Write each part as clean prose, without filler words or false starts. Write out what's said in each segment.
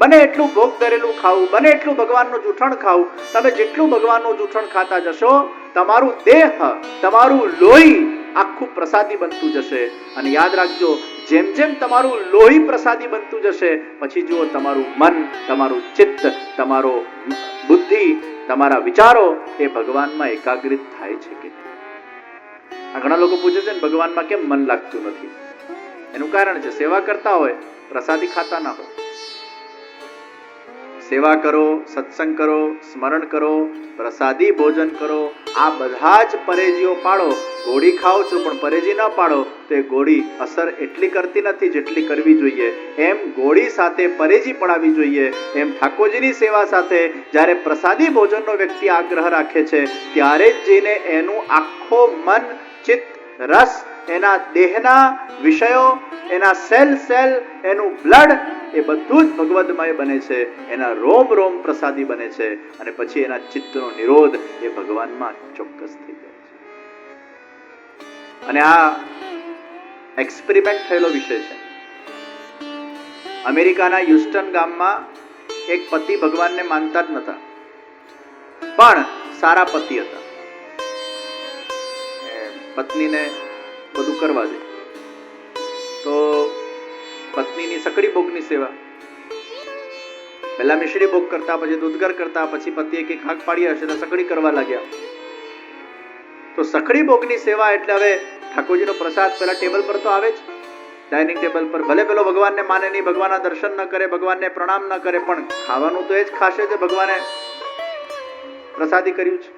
બને એટલું ભોગ ધરેલું ખાવું, બને એટલું ભગવાનનું જૂઠણ ખાવું. તમે જેટલું ભગવાનનું જૂઠણ ખાતા જશો, તમારું દેહ, તમારું લોહી આખું પ્રસાદી બનતું જશે. અને યાદ રાખજો, જેમ જેમ તમારું લોહી પ્રસાદી બનતું જશે, પછી જુઓ તમારું મન, તમારું ચિત્ત, તમારો બુદ્ધિ, તમારા વિચારો એ ભગવાનમાં એકાગ્રિત થાય છે કે નહીં. આ ઘણા લોકો પૂછે છે ને, ભગવાનમાં કેમ મન લાગતું નથી? એનું કારણ છે, સેવા કરતા હોય, પ્રસાદી ખાતા ના હોય. સેવા કરો, સત્સંગ કરો, સ્મરણ કરો, પ્રસાદી ભોજન કરો, આ બધા જ પરેજીઓ પાડો. ગોળી ખાઓ છો પણ પરેજી ના પાડો તો એ ગોળી અસર એટલી કરતી નથી જેટલી કરવી જોઈએ. એમ ગોળી સાથે પરેજી પડાવી જોઈએ. એમ ઠાકોરજીની સેવા સાથે જ્યારે પ્રસાદી ભોજનનો વ્યક્તિ આગ્રહ રાખે છે, ત્યારે જ જઈને એનું આખો મન, ચિત્ત, રસ, એના દેહના વિષયો, એના સેલ, એનું બ્લડ, એ બધું જ ભગવદમય બને છે. એના રોમ રોમ પ્રસાદી બને છે. અને પછી એના ચિત્તનો નિરોધ એ ભગવાનમાં ચોક્કસ થઈ જાય છે. અને આ એક્સપેરિમેન્ટ થયેલો વિષય છે. અમેરિકાના હ્યુસ્ટન ગામમાં એક પતિ ભગવાનને માનતા જ નતા, પણ સારા પતિ હતા. પત્નીને બધું કરવા દે, તો પત્નીની સકડી ભોગની સેવા, પહેલા મિશ્રી ભોગ કરતા, પછી દૂધગર કરતા, પછી પતિએ કઈ ખાક પાડી હશે તો સકડી કરવા લાગ્યા. તો સકડી ભોગની સેવા એટલે હવે ઠાકોરજીનો પ્રસાદ પેલા ટેબલ પર તો આવે જ, ડાઇનિંગ ટેબલ પર. ભલે પેલો ભગવાનને માને નહીં, ભગવાનના દર્શન ન કરે, ભગવાનને પ્રણામ ન કરે, પણ ખાવાનું તો એ જ ખાશે જે ભગવાને પ્રસાદી કર્યું છે.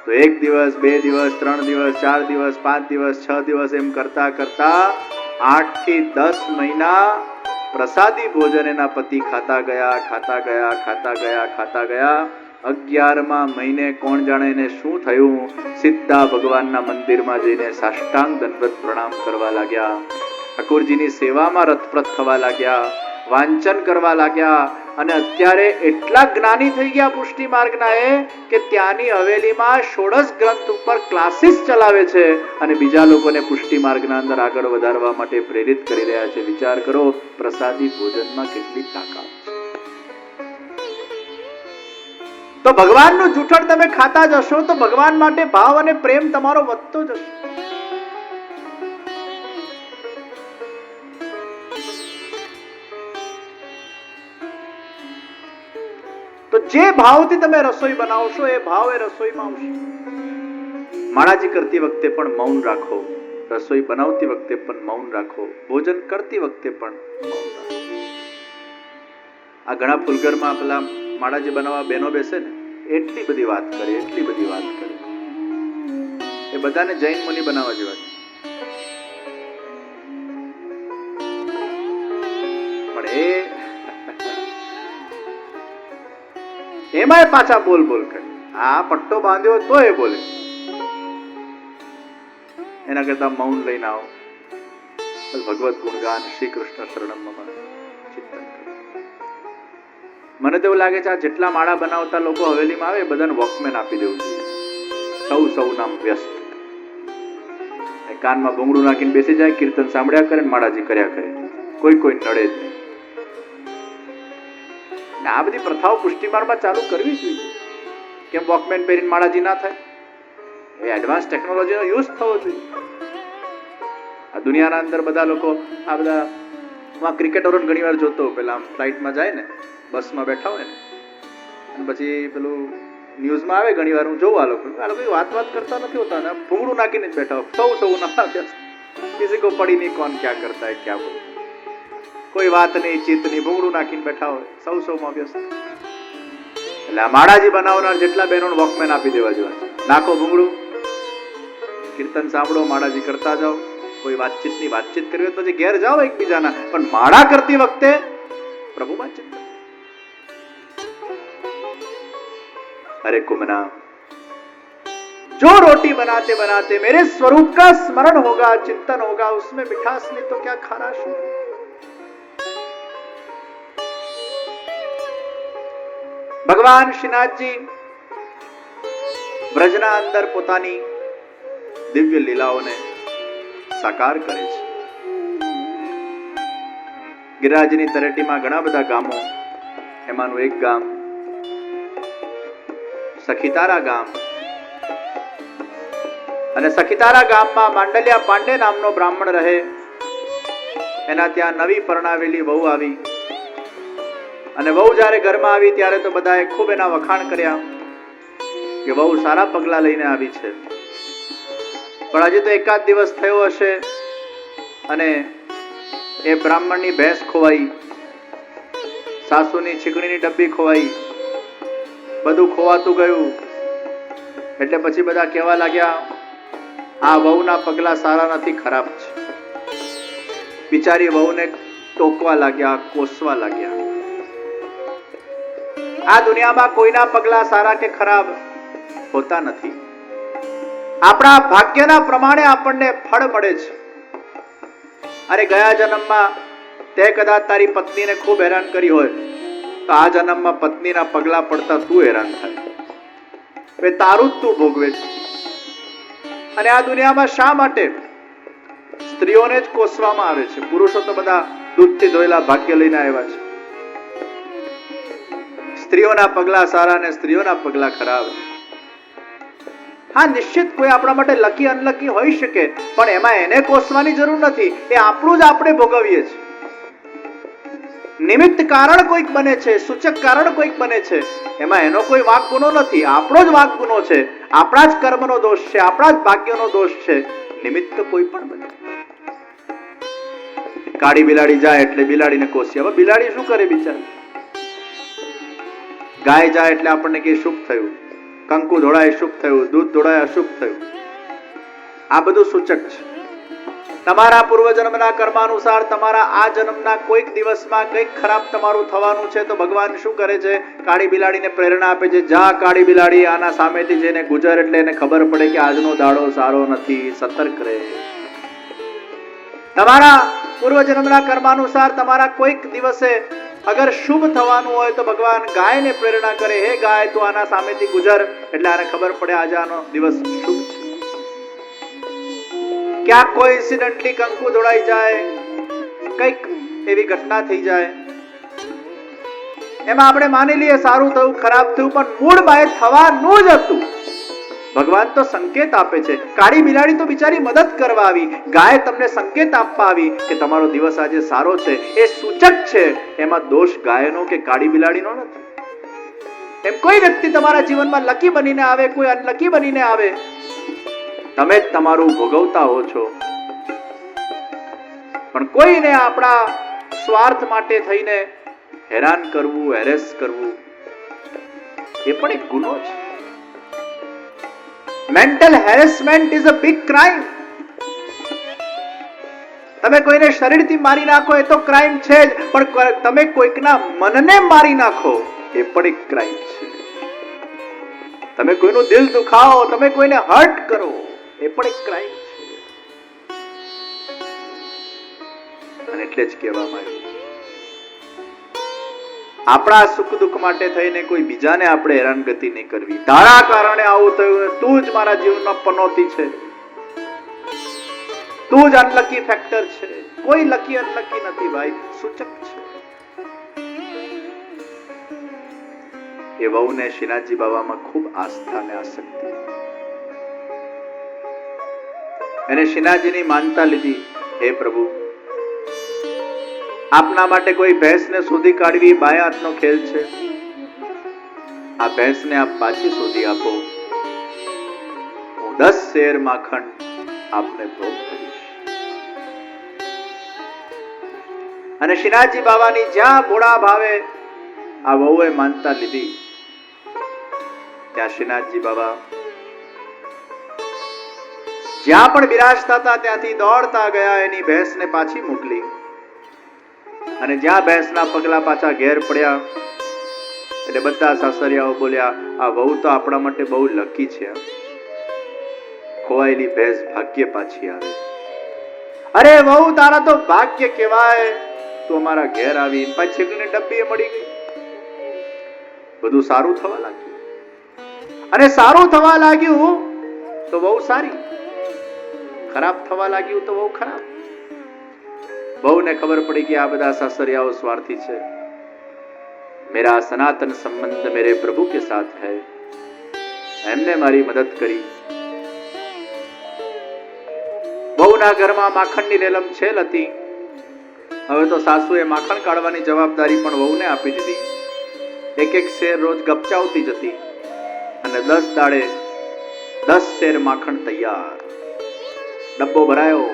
તો 1 દિવસ, 2 દિવસ, 3 દિવસ, 4 દિવસ, 5 દિવસ, 6 દિવસ એમ કરતા કરતા 8 થી 10 મહિના પ્રસાદી ભોજન એના પતિ ખાતા ગયા. 11મા મહિને કોણ જાણે એને શું થયું, સીધા ભગવાનના મંદિરમાં જઈને સાષ્ટાંગ દંડવત પ્રણામ કરવા લાગ્યા. ઠાકોરજીની સેવામાં રતપ્રત થવા લાગ્યા, વાંચન કરવા લાગ્યા. અને અત્યારે એટલા જ્ઞાની થઈ ગયા પુષ્ટિ માર્ગના કે ત્યાંની હવેલીમાં 16 ગ્રંથ ઉપર ક્લાસીસ ચલાવે છે અને બીજા લોકોને પુષ્ટિ માર્ગના અંદર આગળ વધારવા માટે પ્રેરિત કરી રહ્યા છે. વિચાર કરો, પ્રસાદી ભોજનમાં કેટલી તાકાત છે. તો ભગવાનનું જૂઠણ તમે ખાતા જશો તો ભગવાન માટે ભાવ અને પ્રેમ તમારો વધતો જશે. તો જે ભાવથી તમે રસોઈ બનાવશો એ ભાવ એ રસોઈમાં આવશે. માળાજી કરતી વખતે પણ મૌન રાખો, રસોઈ બનાવતી વખતે પણ મૌન રાખો, ભોજન કરતી વખતે પણ મૌન રાખો. આ ઘણા ફુલગરમાં પેલા માળાજી બનાવવા બહેનો બેસે ને, એટલી બધી વાત કરે, એ બધાને જૈન મુનિ બનાવવા જેવા છે. પણ એમાંય પાછા બોલ કરે. આ પટ્ટો બાંધ્યો તો એ બોલે. એના કરતા મૌન લઈને આવો, ભગવત ગુણગાન, શ્રી કૃષ્ણ શરણમ મમ ચિંતન કરો. મને તો એવું લાગે છે આ જેટલા માળા બનાવતા લોકો હવેલીમાં આવે બધાને વોકમેન આપી દેવું જોઈએ. સૌ નામ વ્યસ્ત, કાનમાં ભૂંગળું નાખીને બેસી જાય, કીર્તન સાંભળ્યા કરે, માળાજી કર્યા કરે, કોઈ નડે જ નહીં. આ બધી પ્રથાઓ પુષ્ટિમાર્ગમાં ચાલુ કરવી જોઈએ. કેમ વોકમેન પહેરીને માળાજી ના થાય? એ એડવાન્સ ટેકનોલોજીનો યુઝ થવો જોઈએ. આ દુનિયાના અંદર બધા લોકો આ બધા ક્રિકેટરોને ઘણી વાર જોતો, પેલા આમ ફ્લાઇટમાં જાય ને, બસમાં બેઠા હોય ને, અને પછી પેલું ન્યૂઝમાં આવે ઘણી વાર, હું જોઉં આ લોકો વાત કરતા નથી હોતા ને, ભૂંગળું નાખીને જ બેઠા હોય. સૌ ના કિસી કો પડી નહીં કોણ ક્યાં કરતા હે ક્યાં બોલ, કોઈ વાત નહીં, ચિત્ત નહીં, ભૂંગળું નાખીને બેઠા હોય, સૌમાં વ્યસ્ત. એટલે આ માળાજી બનાવનાર જેટલા બહેનોને વોકમેન આપી દેવા જોઈએ. નાખો ભૂંગળું, કીર્તન સાંભળો, માળાજી કરતા જાઓ. કોઈ વાતચીત કરવી હોય તો પછી ઘેર જાઓ એકબીજાના, પણ માળા કરતી વખતે પ્રભુમાં ચિંતન. अरे कुमना, जो रोटी बनाते बनाते मेरे स्वरूप का स्मरण होगा, चिंतन होगा, उसमें मिठास नहीं तो क्या खाराश हो. ભગવાન શ્રીનાથજી બ્રજના અંદર પોતાની દિવ્ય લીલાઓને સાકાર કરે છે. ગિરિરાજની તળેટીમાં ઘણા બધા ગામો, એમાંનું એક ગામ સખીતારા ગામ. અને સખીતારા ગામમાં માંડલિયા પાંડે નામનો બ્રાહ્મણ રહે. એના ત્યાં નવી પરણાવેલી વહુ આવી. અને વહુ જ્યારે ઘરમાં આવી ત્યારે તો બધાએ ખૂબ એના વખાણ કર્યા કે વહુ સારા પગલા લઈને આવી છે. પણ હજી તો એકાદ દિવસ થયો હશે અને એ બ્રાહ્મણની ભેંસ ખોવાઈ, સાસુની છીકણીની ડબ્બી ખોવાઈ, બધું ખોવાતું ગયું. એટલે પછી બધા કહેવા લાગ્યા, આ વહુના પગલા સારા નથી, ખરાબ છે. બિચારી વહુને ટોકવા લાગ્યા, કોસવા લાગ્યા. આ દુનિયામાં કોઈના પગલા સારા કે ખરાબ હોતા નથી. આપણા ભાગ્યના પ્રમાણે આપણને ફળ મળે છે. અરે ગયા જન્મમાં તે કદાચ તારી પત્નીને ખૂબ હેરાન કરી હોય તો આ જન્મમાં પત્નીના પગલા પડતા તું હેરાન થાય. હવે તારું જ તું ભોગવે છે. અને આ દુનિયામાં શા માટે સ્ત્રીઓને જ કોસવામાં આવે છે? પુરુષો તો બધા દૂધથી ધોયેલા ભાગ્ય લઈને આવ્યા છે. સ્ત્રીઓના પગલા સારા અને સ્ત્રીઓના પગલા ખરાબ. હા, નિશ્ચિત કોઈ આપણા માટે લકી અનલકી હોઈ શકે, પણ એમાં એને કોસવાની જરૂર નથી. એ આપણું જ આપણે ભોગવીએ છીએ. નિમિત્ત કારણ કોઈક બને છે, સૂચક કારણ કોઈક બને છે, એમાં એનો કોઈ વાંક ગુનો નથી. આપણો જ વાંક ગુનો છે, આપણા જ કર્મનો દોષ છે, આપણા જ ભાગ્યનો દોષ છે. નિમિત્ત કોઈ પણ બને. કાળી બિલાડી જાય એટલે બિલાડીને કોસી. હવે બિલાડી શું કરે બિચારી? ગાય જાય એટલે આપણને કે શુભ થયું, કંકુ ધોળાય શુભ થયું, દૂધ ધોળાય અશુભ થયું. આ બધું સૂચક છે. તમારા પૂર્વજન્મના કર્માનુસાર તમારા આ જન્મના કોઈક દિવસમાં કંઈક ખરાબ તમારું થવાનું છે તો ભગવાન શું કરે છે? કાળી બિલાડીને પ્રેરણા આપે છે, જા કાળી બિલાડી આના સામેથી જઈને ગુજર, એટલે એને ખબર પડે કે આજનો દાડો સારો નથી, સતર્ક રહે. તમારા પૂર્વજન્મના કર્માનુસાર તમારા કોઈક દિવસે અગર શુભ થવાનું હોય તો ભગવાન ગાયને પ્રેરણા કરે, હે ગાય તું આના સામેથી ગુજર, એટલે આને ખબર પડે આજે આનો દિવસ શુભ છે. ક્યાંક કોઈ ઇન્સિડન્ટલી કંકુ ધોળાઈ જાય, કઈક એવી ઘટના થઈ જાય, એમાં આપણે માની લઈએ સારું થયું ખરાબ થયું, પણ મૂળમાં એ થવાનું જ હતું. ભગવાન તો સંકેત આપે છે. કાળી બિલાડી તો બિચારી મદદ કરવા આવી, ગાય તમને સંકેત આપવા આવી કે તમારો દિવસ આજે સારો છે. એ સૂચક છે, એમાં દોષ ગાયનો કે કાળી બિલાડીનો નથી. એમ કોઈ વ્યક્તિ તમારા જીવનમાં લકી બનીને આવે, કોઈ અનલકી બનીને આવે, તમે જ તમારું ભોગવતા હો છો. પણ કોઈને આપણા સ્વાર્થ માટે થઈને હેરાન કરવું, હેરેસ કરવું, એ પણ એક ગુનો છે. Mental harassment is a big crime. તમે કોઈને શરીરથી મારી નાખો એ તો ક્રાઇમ છે જ, પણ તમે કોઈકના મનને મારી નાખો એ પણ એક ક્રાઇમ છે. તમે કોઈનું દિલ દુખાવો, તમે કોઈને હર્ટ કરો, એ પણ એક ક્રાઇમ છે. અને એટલે જ કહેવામાં આવ્યું, આપણા સુખ દુઃખ માટે થઈને કોઈ બીજાને આપણે હેરાનગતિ નહીં કરવી. તારા કારણે આવું થયું, તું જ મારા જીવનમાં પનોતી છે, તું જ અનલકી ફેક્ટર છે. કોઈ લકી અનલકી નથી ભાઈ, સૂચક છે. એ વહુને શ્રીનાથજી બાબામાં ખૂબ આસ્થા અને આસક્તિ. એને શ્રીનાથજીની માનતા લીધી, હે પ્રભુ, આપના માટે કોઈ ભેંસને શોધી કાઢવી બાયા હાથનો ખેલ છે. આ ભેંસને આપ પાછી શોધી આપો, હું 10 શેર માખણ આપને ભોગ કરીશ. અને શ્રીનાથજી બાબાની જ્યાં ભોળા ભાવે આ વહુએ માનતા લીધી, ત્યાં શ્રીનાથજી બાબા જ્યાં પણ બિરાજતા હતા ત્યાંથી દોડતા ગયા, એની ભેંસને પાછી મોકલી. અને જ્યાં ભેંસના પગલા પાછા ઘેર પડ્યા એટલે બધા સાસરિયાઓ બોલ્યા, આ વહુ તો આપણા માટે બહુ લકી છે, ખોવાયેલી ભેંસ ભાગ્ય પાછી આવે. અરે વહુ, તારા તો ભાગ્ય કહેવાય, તું અમારા ઘેર આવી, પાછી ડબ્બી મળી ગઈ. બધું સારું થવા લાગ્યું. અને સારું થવા લાગ્યું તો બહુ સારી, ખરાબ થવા લાગ્યું તો બહુ ખરાબ. બહુને ખબર પડી કે આ બધા સાસરિયાઓ સ્વાર્થી છે, मेरा सनातन संबंध मेरे प्रभु के साथ है, એમને મારી મદદ કરી. બહુના ઘરમાં માખણની રેલમ છેલ હતી. હવે તો સાસુએ માખણ કાઢવાની જવાબદારી પણ વહુને આપી દીધી. એક એક શેર રોજ ગપચાવતી જતી અને 10 દાડે 10 શેર માખણ તૈયાર. ડબ્બો ભરાયો.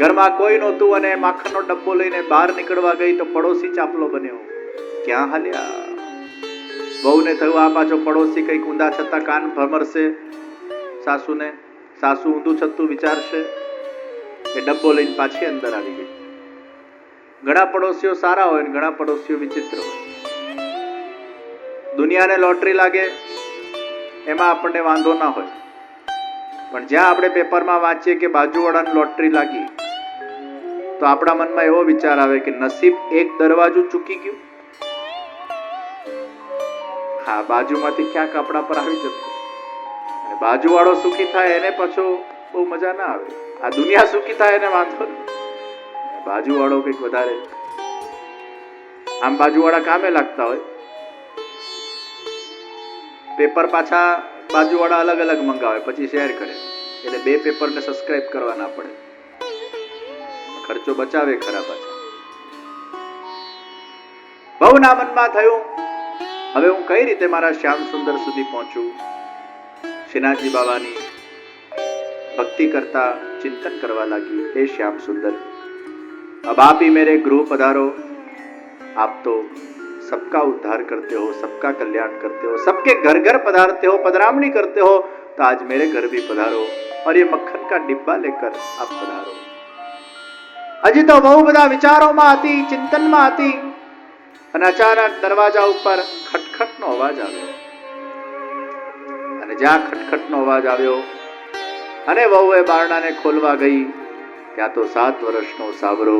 ઘરમાં કોઈ નહોતું અને માખણનો ડબ્બો લઈને બહાર નીકળવા ગઈ તો પડોશી ચાપલો બન્યો. ક્યાં હાલ્યા? વહુને થયું આ પાછો પડોશી કઈક ઊંધા છતાં કાન ભમરશે સાસુને. સાસુ ઊંધું છતું વિચારશે કે ડબ્બો લઈને પાછી અંદર આવી ગઈ. ઘણા પડોશીઓ સારા હોય ને ઘણા પડોશીઓ વિચિત્ર હોય. દુનિયાને લોટરી લાગે એમાં આપણને વાંધો ના હોય, પણ જ્યાં આપણે પેપરમાં વાંચીએ કે બાજુવાળાને લોટરી લાગી તો આપણા મનમાં એવો વિચાર આવે કે નસીબ એક દરવાજું ચૂકી ગયું. હા, બાજુમાંથી ક્યાંક આપણા પર આવી જતું અને બાજુવાળો સુખી થાય એને પાછો બહુ મજા ના આવે. આ દુનિયા સુખી થાય એને વાંધો નહીં, બાજુવાળો કંઈક વધારે. આમ બાજુવાળા કામે લાગતા હોય, પેપર પાછા બાજુવાળા અલગ અલગ મંગાવે પછી શેર કરે એટલે 2 પેપરને સબસ્ક્રાઇબ કરવા ના પડે. ખર્ચો બચાવે ખરા પાછા. બહુના મનમાં થયું હવે હું કઈ રીતે મારા શ્યામ સુંદર સુધી પહોંચું. શ્રીનાથજી બાબાની ભક્તિ કરતા ચિંતન કરવા લાગી. હે શ્યામ સુંદર, अब आप ही मेरे गृह पधारो. आप तो सबका उद्धार करते हो, सबका कल्याण करते हो, सबके घर घर पधारते हो, पधरामणी करते हो, तो आज मेरे घर भी पधारो और ये मक्खन का डिब्बा लेकर आप पधारो. હજી તો બહુ બધા વિચારોમાં હતી, ચિંતનમાં હતી અને અચાનક દરવાજા ઉપર ખટખટનો અવાજ આવ્યો. અને જ્યાં ખટખટનો અવાજ આવ્યો અને વહુએ બારણાને ખોલવા ગઈ ત્યાં તો 7 વર્ષનો સાવરો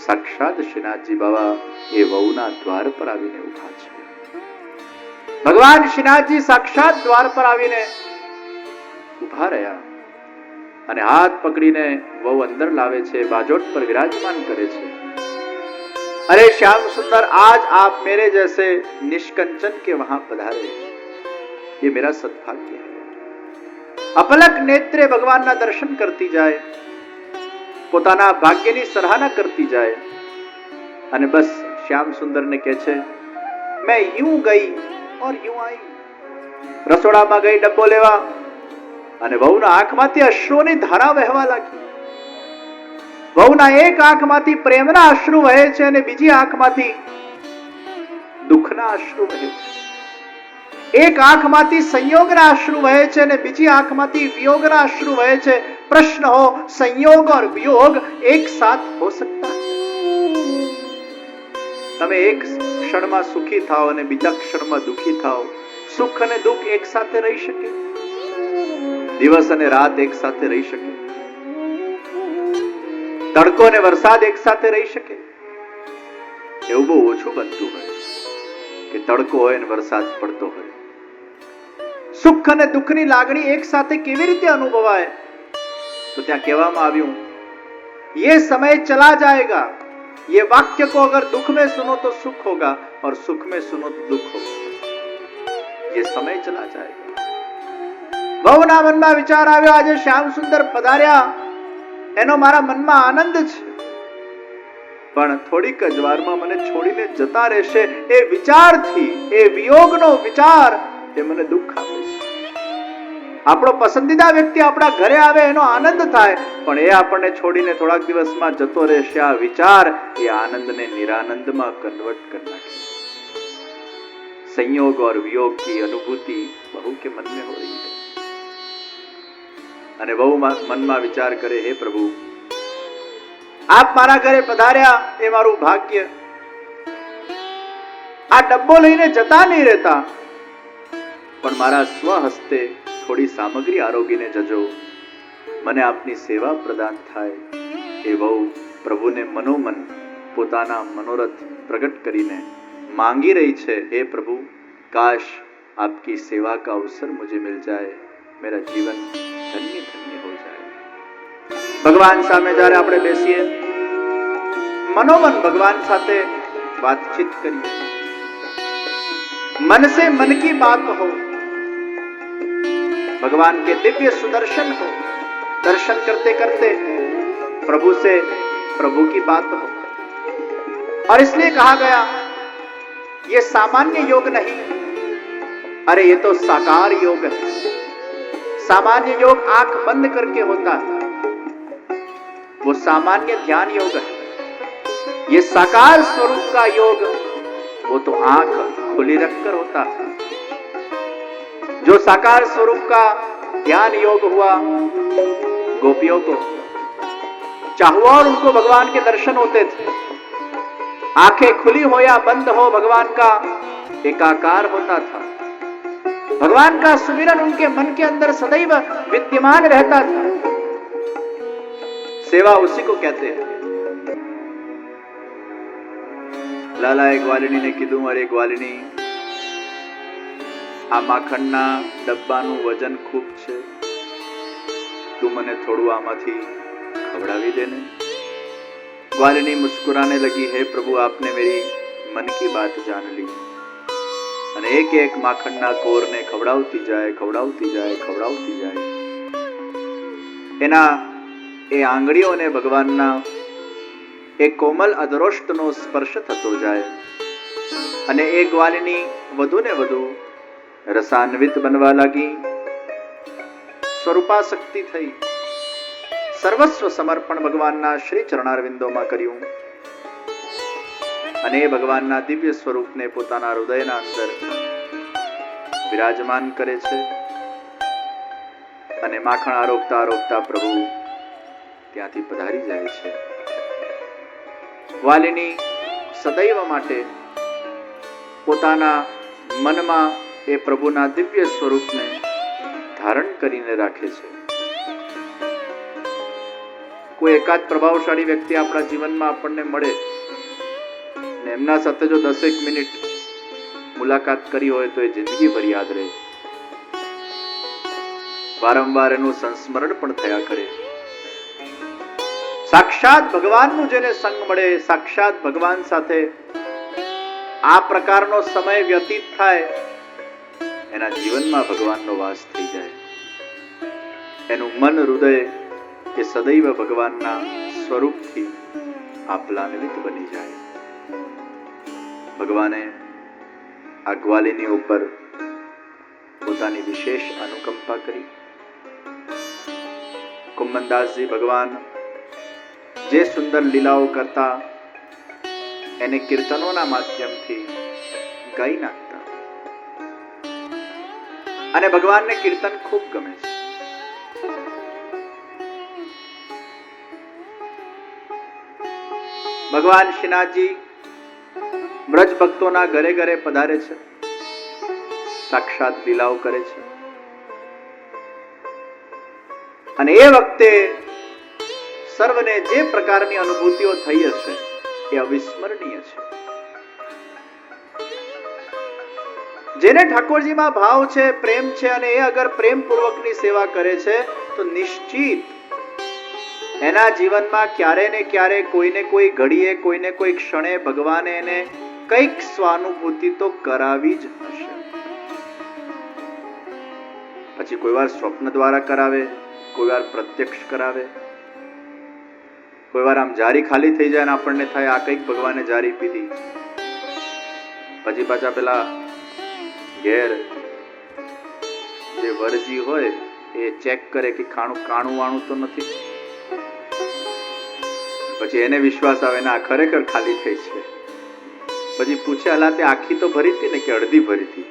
સાક્ષાત શ્રીનાથજી બાબા એ વહુના દ્વાર પર આવીને ઉભા છે. ભગવાન શ્રીનાથજી સાક્ષાત દ્વાર પર આવીને ઉભા રહ્યા અને હાથ પકડીને વહુ અંદર લાવે છે, બાજોટ પર વિરાજમાન કરે છે. अरे श्याम सुंदर, आज आप मेरे जैसे निष्कंचन के वहां पधारे, ये मेरा सद्भाग्य है. अपलक नेत्रे भगवानના દર્શન કરતી જાય, પોતાના ભાગ્યની સરાહના કરતી જાય અને બસ શ્યામ સુંદરને કહે છે मैं यूं गई और यूं आई. રસોડામાં ગઈ ડબ્બો લેવા અને વહુના આંખમાંથી અશ્રુની ધારા વહેવા લાગી. વહુના એક આંખમાંથી પ્રેમના અશ્રુ વહે છે અને બીજી આંખમાંથી દુઃખના અશ્રુ વહે છે. એક આંખમાંથી સંયોગના અશ્રુ વહે છે અને બીજી આંખમાંથી વિયોગના અશ્રુ વહે છે. प्रश्न हो, संयोग और वियोग एक साथ हो सकता है? તમે એક ક્ષણમાં સુખી થાઓ અને બીજા ક્ષણમાં દુઃખી થાઓ. સુખ અને દુઃખ એક સાથે રહી શકે? દિવસ અને રાત એક સાથે રહી શકે? તડકો અને વરસાદ એક સાથે રહી શકે? એવું બહુ ઓછું બનતું હોય કે તડકો હોય અને વરસાદ પડતો હોય. સુખ અને દુઃખની લાગણી એક સાથે કેવી રીતે અનુભવાય? तो ત્યાં કહેવામાં આવ્યું ये समय चला जाएगा. ये वाक्य को अगर दुख में सुनो तो सुख होगा और सुख में सुनो तो दुख होगा. ये समय चला जाएगा. બહુના મનમાં વિચાર આવ્યો આજે શ્યામ સુંદર પધાર્યા એનો મારા મનમાં આનંદ છે, પણ થોડીક જ વારમાં મને છોડીને જતા રહેશે એ વિચારથી, એ વિયોગનો વિચાર એ મને દુઃખ આપે છે. આપણો પસંદીદા વ્યક્તિ આપણા ઘરે આવે એનો આનંદ થાય, પણ એ આપણને છોડીને થોડાક દિવસમાં જતો રહેશે આ વિચાર એ આનંદને નિરાનંદમાં કન્વર્ટ કરી નાખે. संयोग और वियोग की अनुभूति बहू के मन में हो रही है. અને બહુ મનમાં વિચાર કરે હે પ્રભુ, આપ મારા ઘરે પધાર્યા એ મારું ભાગ્ય. આ ડબ્બો લઈને જતા નહીં રહેતા, પણ મારા સ્વહસ્તે થોડી સામગ્રી આરોગીને જજો, મને આપની સેવા પ્રદાન થાય. એ બહુ પ્રભુને મનોમન પોતાના મનોરથ પ્રગટ કરીને માંગી રહી છે, हे प्रभु काश आपकी सेवा का अवसर मुझे मिल जाए, मेरा जीवन धन्य धन्य हो जाए. ભગવાન સામે જ્યારે આપણે બેસીએ मनोमन भगवान साथे बातचीत करिए, मन से मन की बात हो, भगवान के दिव्य सुदर्शन हो, दर्शन करते करते प्रभु से प्रभु की बात हो। और इसलिए कहा गया ये सामान्य योग नहीं, अरे ये तो साकार योग है। सामान्य योग आंख बंद करके होता है, वो सामान्य ध्यान योग है। ये साकार स्वरूप का योग वो तो आंख खुली रखकर होता है। जो साकार स्वरूप का ध्यान योग हुआ, गोपियों को चाहुआ और उनको भगवान के दर्शन होते थे। आंखें खुली हो या बंद हो, भगवान का एकाकार होता था। भगवान का सुमिरन उनके मन के अंदर सदैव विद्यमान रहता था। सेवा उसी को कहते हैं। લાલા એક વાલીને કીધું, અરે ગ્વાલિની, આ માખણના ડબ્બાનું વજન ખૂબ છે, તું મને થોડું આમાંથી ખવડાવી દે ને। ग्वालिनी मुस्कुराने लगी, हे प्रभु आपने मेरी मन की बात जान ली। અને એક એક માખણના કોરને ખવડાવતી જાય, ખવડાવતી જાય, ખવડાવતી જાય। એના એ આંગળીઓને ભગવાનના એ કોમલ અધરોષ્ટનો સ્પર્શ થતો જાય અને એ ગ્વાલિની વધુ ને વધુ રસાન્વિત બનવા લાગી, સ્વરૂપાસક્તિ થઈ, સર્વસ્વ સમર્પણ ભગવાનના શ્રી ચરણારવિંદોમાં કર્યું અને એ ભગવાનના દિવ્ય સ્વરૂપને પોતાના હૃદયના અંદર વિરાજમાન કરે છે અને માખણ આરોગતા આરોગતા પ્રભુ ત્યાંથી પધારી જાય છે। ગ્વાલિની સદૈવ માટે પોતાના મનમાં એ પ્રભુના દિવ્ય સ્વરૂપને ધારણ કરીને રાખે છે। કોઈ એકાદ પ્રભાવશાળી વ્યક્તિ આપણા જીવનમાં આપણને મળે ને એમના સાથે જો 10 મિનિટ મુલાકાત કરી હોય તો એ જિંદગીભર યાદ રહે, વારંવાર એનું સંસ્મરણ પણ થયા કરે। સાક્ષાત ભગવાનનું જેને સંગ મળે, સાક્ષાત ભગવાન સાથે આ પ્રકારનો સમય વ્યતીત થાય, એના જીવનમાં ભગવાનનો વાસ થઈ જાય। એનું મન હૃદય એ સદૈવ ભગવાનના સ્વરૂપથી આપ્લાન્વિત બની જાય। ભગવાને આ ગ્વાલિની ઉપર પોતાની વિશેષ અનુકંપા કરી। કુંભનદાસજી ભગવાન જે સુંદર લીલાઓ કરતા એને કીર્તનોના માધ્યમથી ગાઈ નાખતા અને ભગવાનને કીર્તન ખૂબ ગમે છે। ભગવાન શ્રીનાથજી બ્રજ ભક્તોના ઘરે ઘરે પધારે છે, સાક્ષાત લીલાઓ કરે છે અને એ વખતે સર્વને જે પ્રકારની અનુભૂતિઓ થઈ હશે એ અવિસ્મરણીય છે। જેને ઠાકોરજીમાં ભાવ છે, પ્રેમ છે અને એ અગર પ્રેમપૂર્વકની સેવા કરે છે તો નિશ્ચિત એના જીવનમાં ક્યારે ને ક્યારે કોઈને કોઈ ઘડીએ, કોઈને કોઈ ક્ષણે ભગવાને એને કંઈક સ્વાનુભૂતિ તો કરાવી જ હશે। પછી કોઈ વાર સ્વપ્ન દ્વારા કરાવે, કોઈ વાર પ્રત્યક્ષ કરાવે, કોઈ વાર આમ જારી ખાલી થઈ જાય ને આપણને થાય આ કંઈક ભગવાને જારી પીધી। પછી પાછા પેલા ઘેર જે વરજી હોય એ ચેક કરે કે કાણું વાણું તો નથી, પછી એને વિશ્વાસ આવે ને આ ખરેખર ખાલી થઈ છે। પછી પૂછે અલા તે આખી તો ભરી હતી ને કે અડધી ભરી હતી?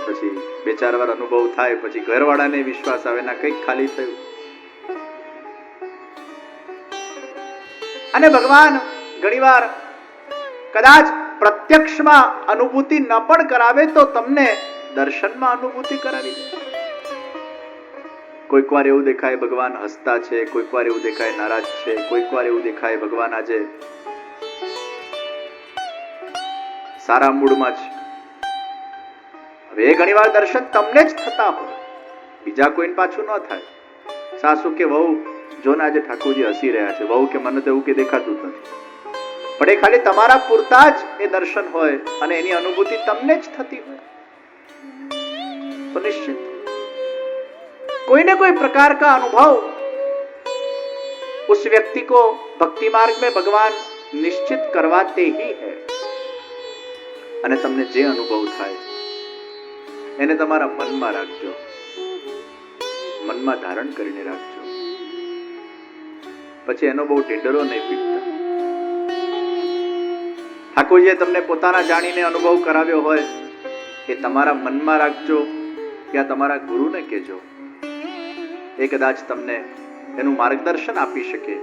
પછી બે ચાર વાર અનુભવ થાય પછી ઘરવાળાને વિશ્વાસ આવે ના કંઈક ખાલી થયું। અને ભગવાન ઘણીવાર કદાચ પ્રત્યક્ષમાં અનુભૂતિ ન પણ કરાવે તો તમને દર્શનમાં અનુભૂતિ કરાવી દે। કોઈક વાર એવું દેખાય ભગવાન હસતા છે, કોઈક વાર એવું દેખાય નારાજ છે, કોઈક વાર એવું દેખાય ભગવાન આજે સારા મૂડમાં છે। હવે એ ઘણીવાર દર્શન તમને જ થતા હોય, બીજા કોઈને પાછું ન થાય। સાસુ કે વહુ જો ને આજે ઠાકોરજી હસી રહ્યા છે, બહુ કે મને તો એવું કે દેખાતું જ નથી, પણ એ ખાલી તમારા પૂરતા જ એ દર્શન હોય અને એની અનુભૂતિ તમને જ થતી હોય તો निश्चित कोई न कोई प्रकार का अनुभव उस व्यक्ति को भक्ति मार्ग में भगवान निश्चित करवाते ही है। અને તમને જે અનુભવ થાય એને તમારા મનમાં રાખજો, મનમાં ધારણ કરીને રાખજો, પછી એનો બહુ ઢીંઢરો નહીં પીટતા. ઠાકોરજીએ તમને પોતાના જાણીને અનુભવ કરાવ્યો હોય એ તમારા મનમાં રાખજો, ત્યાં તમારા ગુરુને કહેજો, એ કદાચ તમને એનું માર્ગદર્શન આપી શકે.